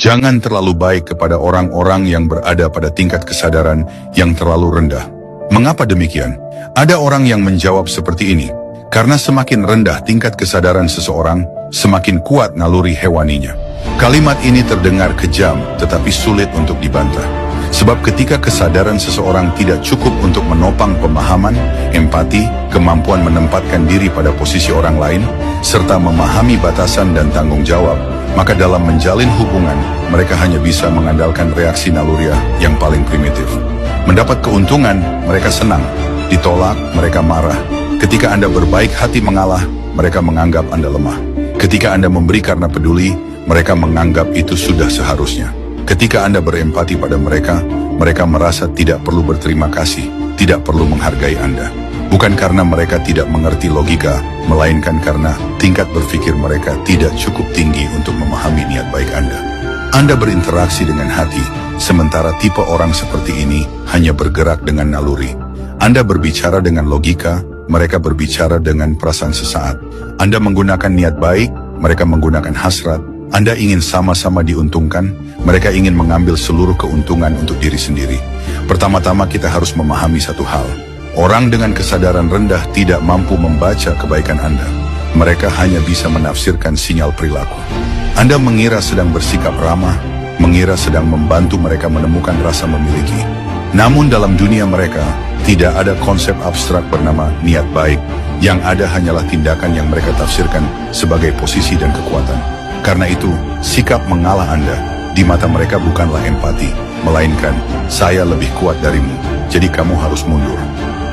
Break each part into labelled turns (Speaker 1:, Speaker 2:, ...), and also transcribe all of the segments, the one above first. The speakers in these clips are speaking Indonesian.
Speaker 1: Jangan terlalu baik kepada orang-orang yang berada pada tingkat kesadaran yang terlalu rendah. Mengapa demikian? Ada orang yang menjawab seperti ini, karena semakin rendah tingkat kesadaran seseorang, semakin kuat naluri hewaninya. Kalimat ini terdengar kejam, tetapi sulit untuk dibantah. Sebab ketika kesadaran seseorang tidak cukup untuk menopang pemahaman, empati, kemampuan menempatkan diri pada posisi orang lain, serta memahami batasan dan tanggung jawab, maka dalam menjalin hubungan, mereka hanya bisa mengandalkan reaksi naluriah yang paling primitif. Mendapat keuntungan, mereka senang. Ditolak, mereka marah. Ketika Anda berbaik hati mengalah, mereka menganggap Anda lemah. Ketika Anda memberi karena peduli, mereka menganggap itu sudah seharusnya. Ketika Anda berempati pada mereka, mereka merasa tidak perlu berterima kasih, tidak perlu menghargai Anda. Bukan karena mereka tidak mengerti logika, melainkan karena tingkat berpikir mereka tidak cukup tinggi untuk memahami niat baik Anda. Anda berinteraksi dengan hati, sementara tipe orang seperti ini hanya bergerak dengan naluri. Anda berbicara dengan logika, mereka berbicara dengan perasaan sesaat. Anda menggunakan niat baik, mereka menggunakan hasrat. Anda ingin sama-sama diuntungkan, mereka ingin mengambil seluruh keuntungan untuk diri sendiri. Pertama-tama kita harus memahami satu hal. Orang dengan kesadaran rendah tidak mampu membaca kebaikan Anda. Mereka hanya bisa menafsirkan sinyal perilaku. Anda mengira sedang bersikap ramah, mengira sedang membantu mereka menemukan rasa memiliki. Namun dalam dunia mereka, tidak ada konsep abstrak bernama niat baik. Yang ada hanyalah tindakan yang mereka tafsirkan sebagai posisi dan kekuatan. Karena itu, sikap mengalah Anda di mata mereka bukanlah empati, melainkan saya lebih kuat darimu, jadi kamu harus mundur.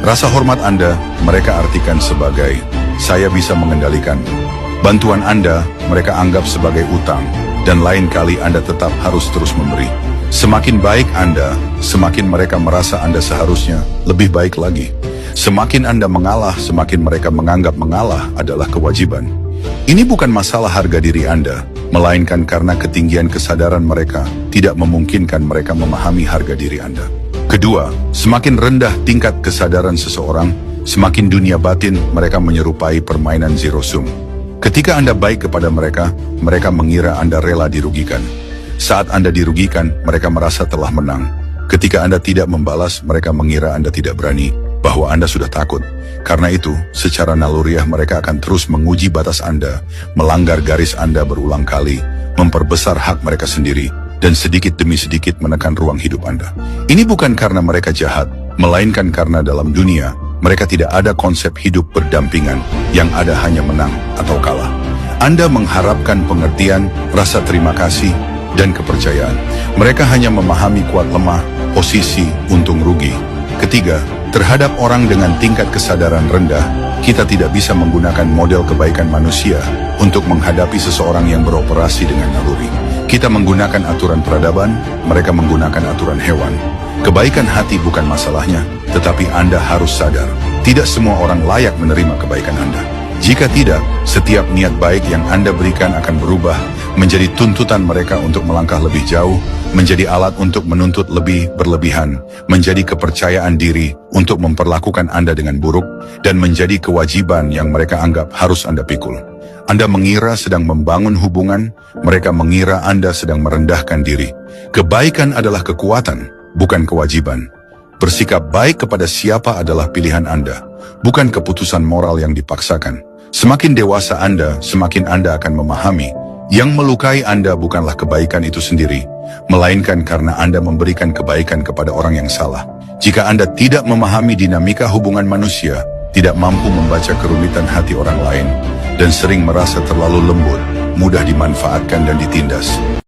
Speaker 1: Rasa hormat Anda, mereka artikan sebagai, saya bisa mengendalikanmu. Bantuan Anda, mereka anggap sebagai utang, dan lain kali Anda tetap harus terus memberi. Semakin baik Anda, semakin mereka merasa Anda seharusnya lebih baik lagi. Semakin Anda mengalah, semakin mereka menganggap mengalah adalah kewajiban. Ini bukan masalah harga diri Anda, melainkan karena ketinggian kesadaran mereka tidak memungkinkan mereka memahami harga diri Anda. Kedua, semakin rendah tingkat kesadaran seseorang, semakin dunia batin mereka menyerupai permainan zero sum. Ketika Anda baik kepada mereka, mereka mengira Anda rela dirugikan. Saat Anda dirugikan, mereka merasa telah menang. Ketika Anda tidak membalas, mereka mengira Anda tidak berani, bahwa Anda sudah takut. Karena itu, secara naluriah mereka akan terus menguji batas Anda, melanggar garis Anda berulang kali, memperbesar hak mereka sendiri, dan sedikit demi sedikit menekan ruang hidup Anda. Ini bukan karena mereka jahat, melainkan karena dalam dunia, mereka tidak ada konsep hidup berdampingan, yang ada hanya menang atau kalah. Anda mengharapkan pengertian, rasa terima kasih, dan kepercayaan. Mereka hanya memahami kuat lemah, posisi, untung rugi. Ketiga, terhadap orang dengan tingkat kesadaran rendah, kita tidak bisa menggunakan model kebaikan manusia untuk menghadapi seseorang yang beroperasi dengan naluri. Kita menggunakan aturan peradaban, mereka menggunakan aturan hewan. Kebaikan hati bukan masalahnya, tetapi Anda harus sadar, tidak semua orang layak menerima kebaikan Anda. Jika tidak, setiap niat baik yang Anda berikan akan berubah menjadi tuntutan mereka untuk melangkah lebih jauh, menjadi alat untuk menuntut lebih berlebihan, menjadi kepercayaan diri untuk memperlakukan Anda dengan buruk, dan menjadi kewajiban yang mereka anggap harus Anda pikul. Anda mengira sedang membangun hubungan, mereka mengira Anda sedang merendahkan diri. Kebaikan adalah kekuatan, bukan kewajiban. Bersikap baik kepada siapa adalah pilihan Anda, bukan keputusan moral yang dipaksakan. Semakin dewasa Anda, semakin Anda akan memahami, yang melukai Anda bukanlah kebaikan itu sendiri, melainkan karena Anda memberikan kebaikan kepada orang yang salah. Jika Anda tidak memahami dinamika hubungan manusia, tidak mampu membaca kerumitan hati orang lain, dan sering merasa terlalu lembut, mudah dimanfaatkan dan ditindas,